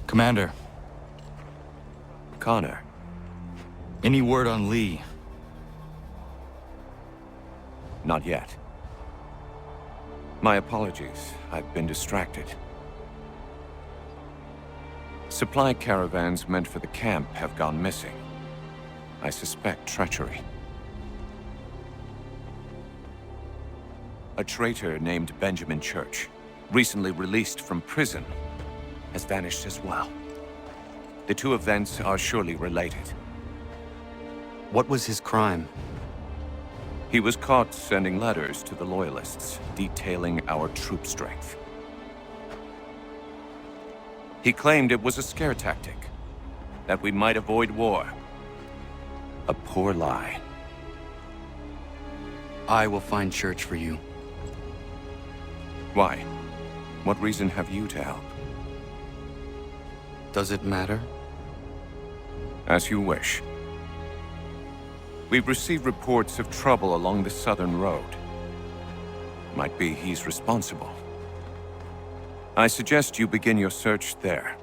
Commander, Connor. any word on Lee? Not yet. My apologies. I've been distracted. Supply caravans meant for the camp have gone missing. I suspect treachery. A traitor named Benjamin Church, recently released from prison, has vanished as well. The two events are surely related. What was his crime? He was caught sending letters to the Loyalists, detailing our troop strength. He claimed it was a scare tactic, that we might avoid war. A poor lie. I will find Church for you. Why? What reason have you to help? Does it matter? As you wish. We've received reports of trouble along the southern road. Might be he's responsible. I suggest you begin your search there.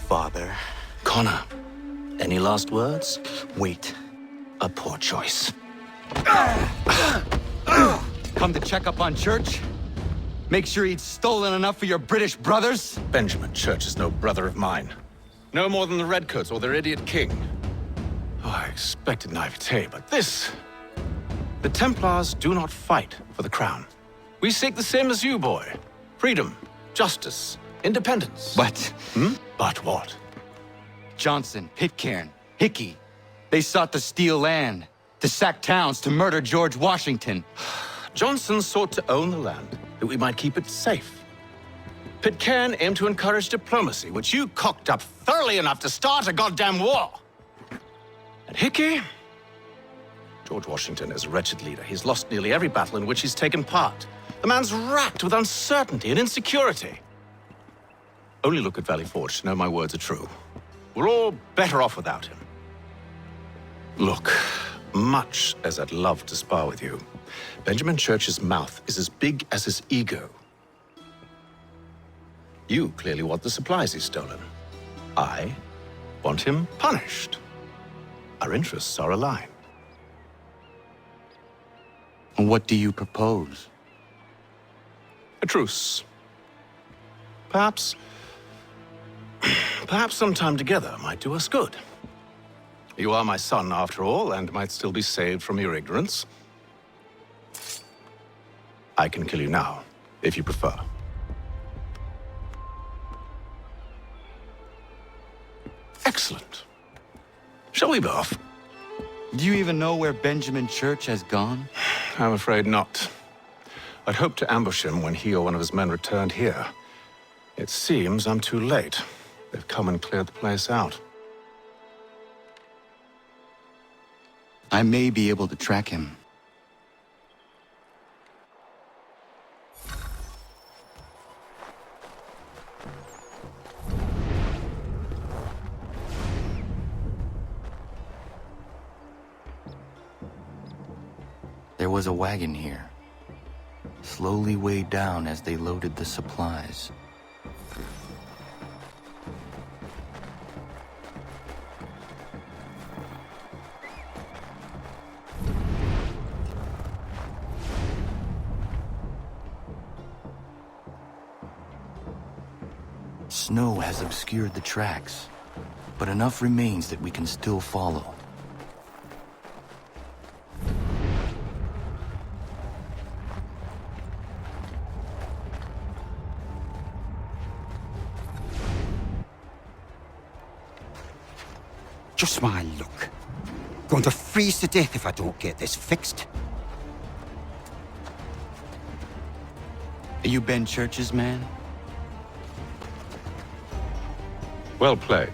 Father. Connor, any last words? Wait. A poor choice. Come to check up on Church? Make sure he'd stolen enough for your British brothers? Benjamin Church is no brother of mine. No more than the Redcoats or their idiot king. Oh, I expected naivete, but this... The Templars do not fight for the crown. We seek the same as you, boy. Freedom, justice, independence. But But what? Johnson, Pitcairn, Hickey, they sought to steal land, to sack towns, to murder George Washington. Johnson sought to own the land, that we might keep it safe. Pitcairn aimed to encourage diplomacy, which you cocked up thoroughly enough to start a goddamn war. And Hickey? George Washington is a wretched leader. He's lost nearly every battle in which he's taken part. The man's racked with uncertainty and insecurity. Only look at Valley Forge to know my words are true. We're all better off without him. Look, much as I'd love to spar with you, Benjamin Church's mouth is as big as his ego. You clearly want the supplies he's stolen. I want him punished. Our interests are aligned. What do you propose? A truce. Perhaps some time together might do us good. You are my son, after all, and might still be saved from your ignorance. I can kill you now, if you prefer. Excellent. Shall we be off? Do you even know where Benjamin Church has gone? I'm afraid not. I'd hoped to ambush him when he or one of his men returned here. It seems I'm too late. They've come and cleared the place out. I may be able to track him. There was a wagon here, slowly weighed down as they loaded the supplies. Snow has obscured the tracks, but enough remains that we can still follow. Just my luck. Going to freeze to death if I don't get this fixed. Are you Ben Church's man? Well played.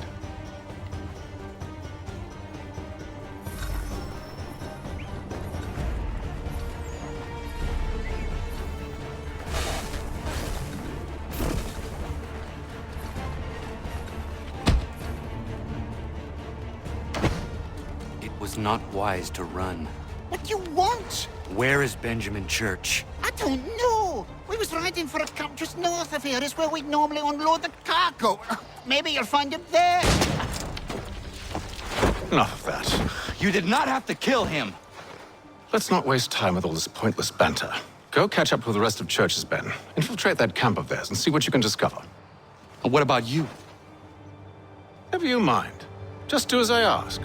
It was not wise to run. What do you want? Where is Benjamin Church? I don't know. We was riding for a camp just north of here. It's where we'd normally unload the cargo. Maybe you'll find him there. Enough of that. You did not have to kill him! Let's not waste time with all this pointless banter. Go catch up with the rest of Church's men. Infiltrate that camp of theirs and see what you can discover. And what about you? Never you mind. Just do as I ask.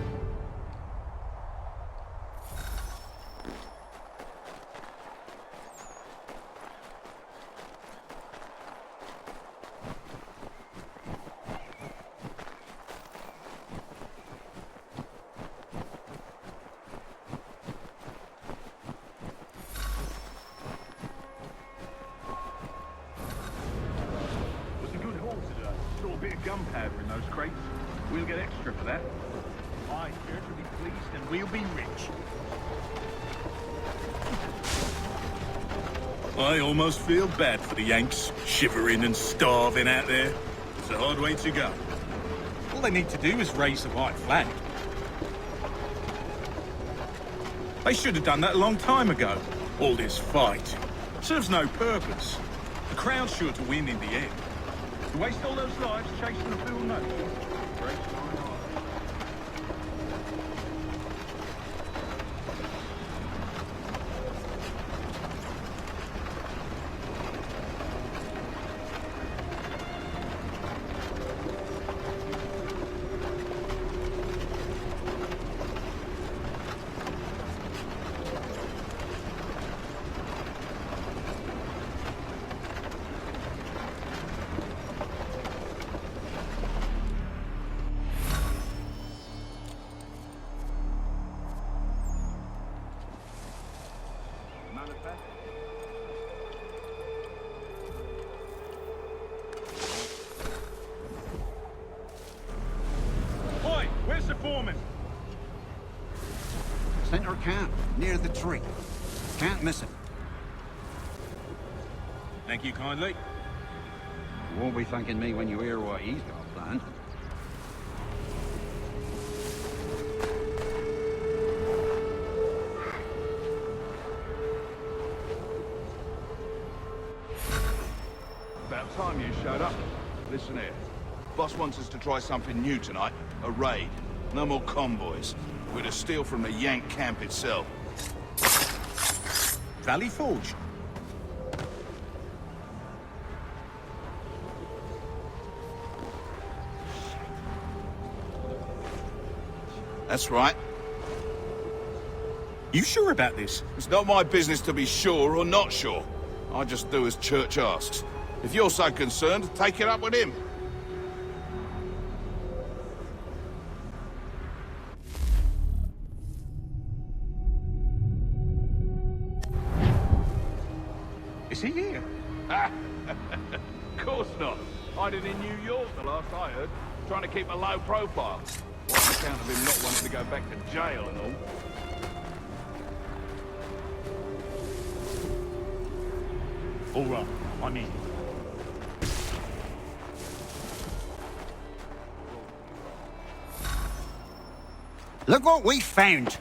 Was a good haul today. Saw a bit of gunpowder in those crates. We'll get extra for that. Aye, Church will be pleased and we'll be rich. I almost feel bad for the Yanks, shivering and starving out there. It's a hard way to go. All they need to do is raise the white flag. They should have done that a long time ago. All this fight serves no purpose. The Crown's sure to win in the end. To waste all those lives chasing a fool note. Breaks my heart. Boy, where's the foreman? Center camp, near the tree. Can't miss him. Thank you kindly. You won't be thanking me when you hear what he's got planned. About time you showed up. Listen here. Boss wants us to try something new tonight. A raid. No more convoys. We're to steal from the Yank camp itself. Valley Forge. That's right. You sure about this? It's not my business to be sure or not sure. I just do as Church asks. If you're so concerned, take it up with him. Is he here? Of course not. Hiding in New York, the last I heard. Trying to keep a low profile. On account of him not wanting to go back to jail and all. All right, I'm in. Look what we found.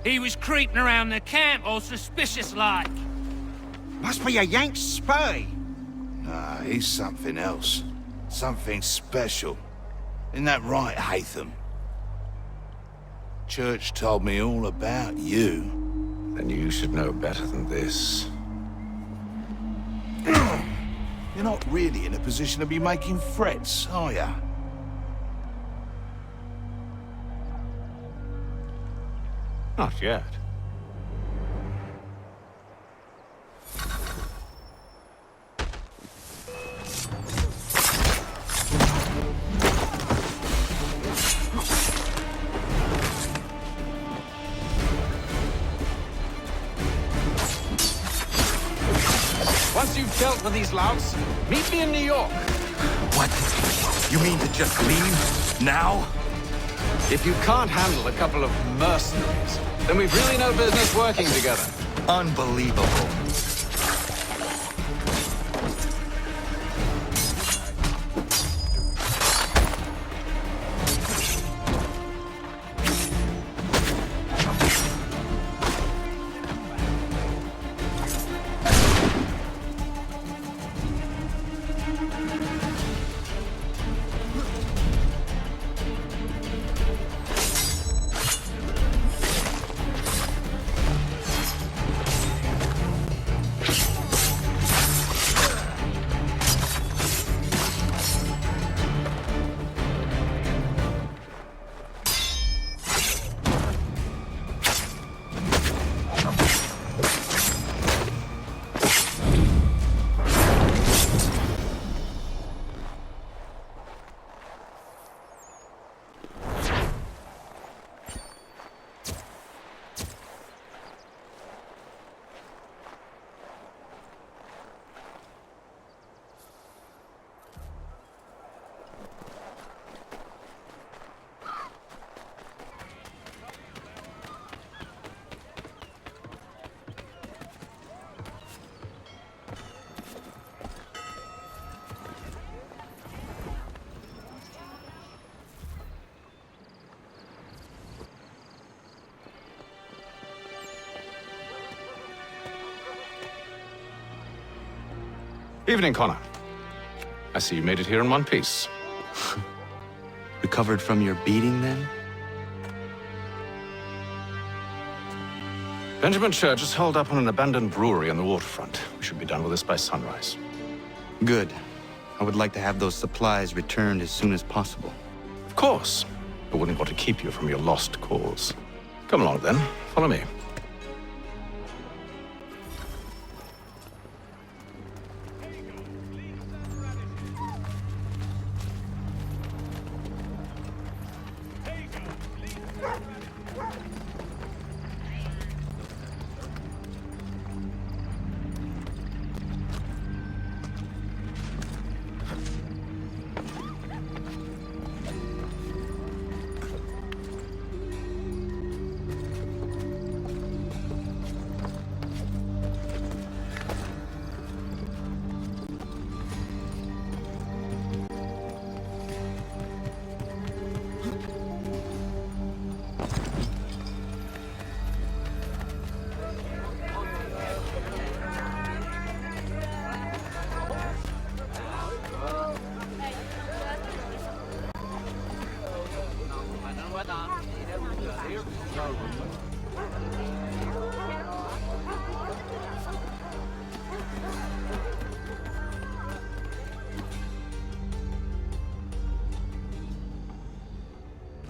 He was creeping around the camp all suspicious-like. Must be a Yank spy. Ah, he's something else. Something special. Isn't that right, Hatham? Church told me all about you. Then you should know better than this. You're not really in a position to be making threats, are ya? Not yet. Once you've dealt with these louts, meet me in New York. What? You mean to just leave? Now? If you can't handle a couple of mercenaries, then we've really no business working together. Unbelievable. Evening, Connor. I see you made it here in one piece. Recovered from your beating, then? Benjamin Church is holed up on an abandoned brewery on the waterfront. We should be done with this by sunrise. Good. I would like to have those supplies returned as soon as possible. Of course. I wouldn't want to keep you from your lost cause. Come along, then. Follow me.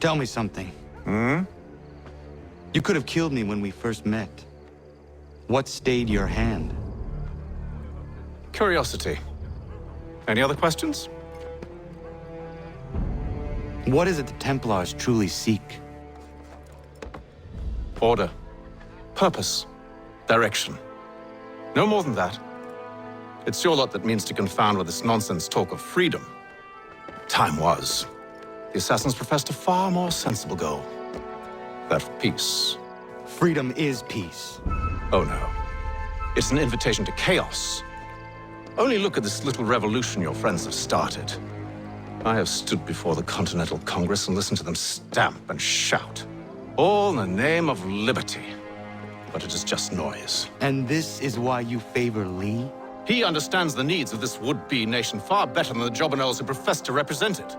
Tell me something. You could have killed me when we first met. What stayed your hand? Curiosity. Any other questions? What is it the Templars truly seek? Order. Purpose. Direction. No more than that. It's your lot that means to confound with this nonsense talk of freedom. Time was. The assassins professed a far more sensible goal. That of peace. Freedom is peace. Oh no. It's an invitation to chaos. Only look at this little revolution your friends have started. I have stood before the Continental Congress and listened to them stamp and shout. All in the name of liberty. But it is just noise. And this is why you favor Lee? He understands the needs of this would-be nation far better than the jobberknolls who profess to represent it.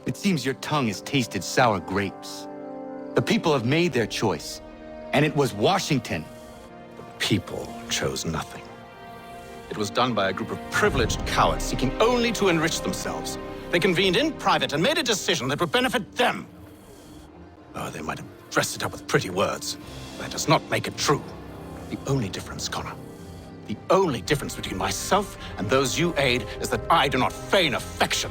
It seems your tongue has tasted sour grapes. The people have made their choice, and it was Washington. The people chose nothing. It was done by a group of privileged cowards seeking only to enrich themselves. They convened in private and made a decision that would benefit them. Oh, they might have dressed it up with pretty words. That does not make it true. The only difference, Connor, the only difference between myself and those you aid is that I do not feign affection.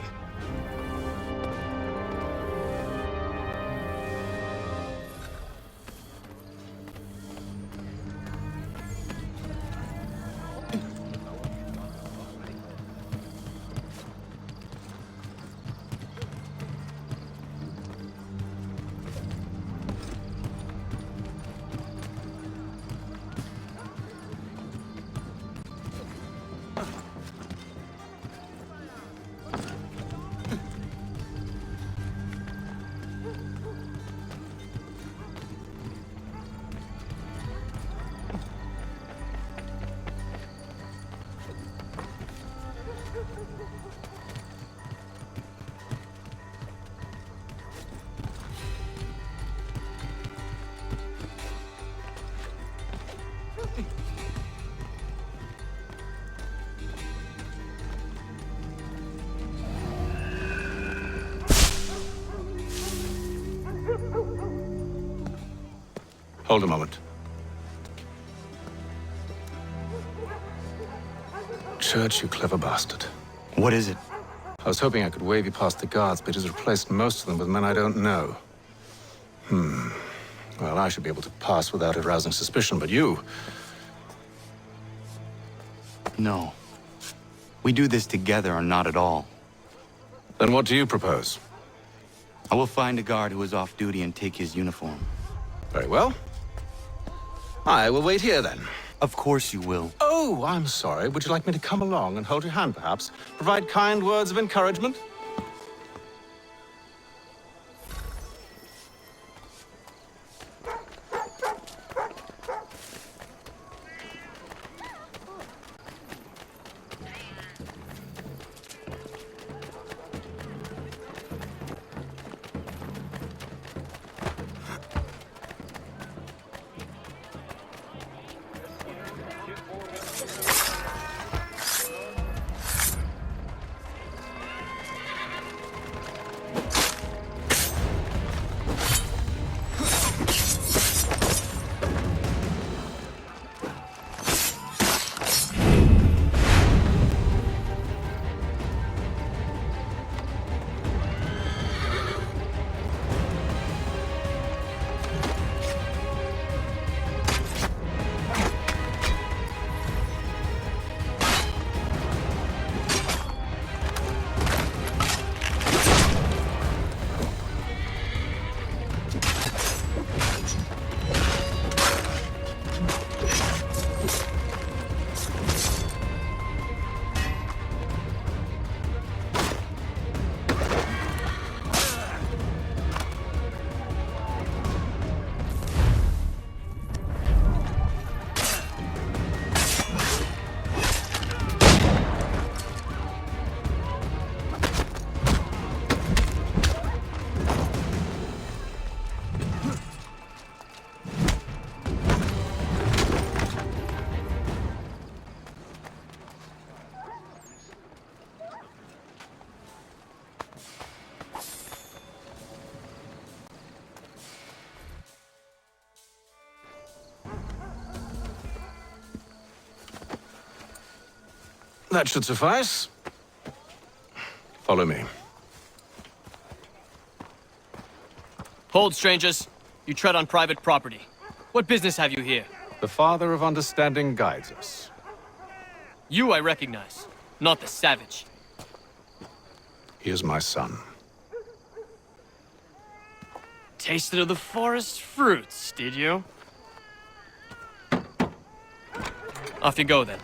Hold a moment. Church, you clever bastard. What is it? I was hoping I could wave you past the guards, but he's replaced most of them with men I don't know. Well, I should be able to pass without arousing suspicion, but you... No. We do this together or not at all. Then what do you propose? I will find a guard who is off duty and take his uniform. Very well. I will wait here, then. Of course you will. Oh, I'm sorry. Would you like me to come along and hold your hand, perhaps? Provide kind words of encouragement? That should suffice. Follow me. Hold, strangers. You tread on private property. What business have you here? The Father of Understanding guides us. You I recognize, not the savage. He is my son. Tasted of the forest fruits, did you? Off you go, then.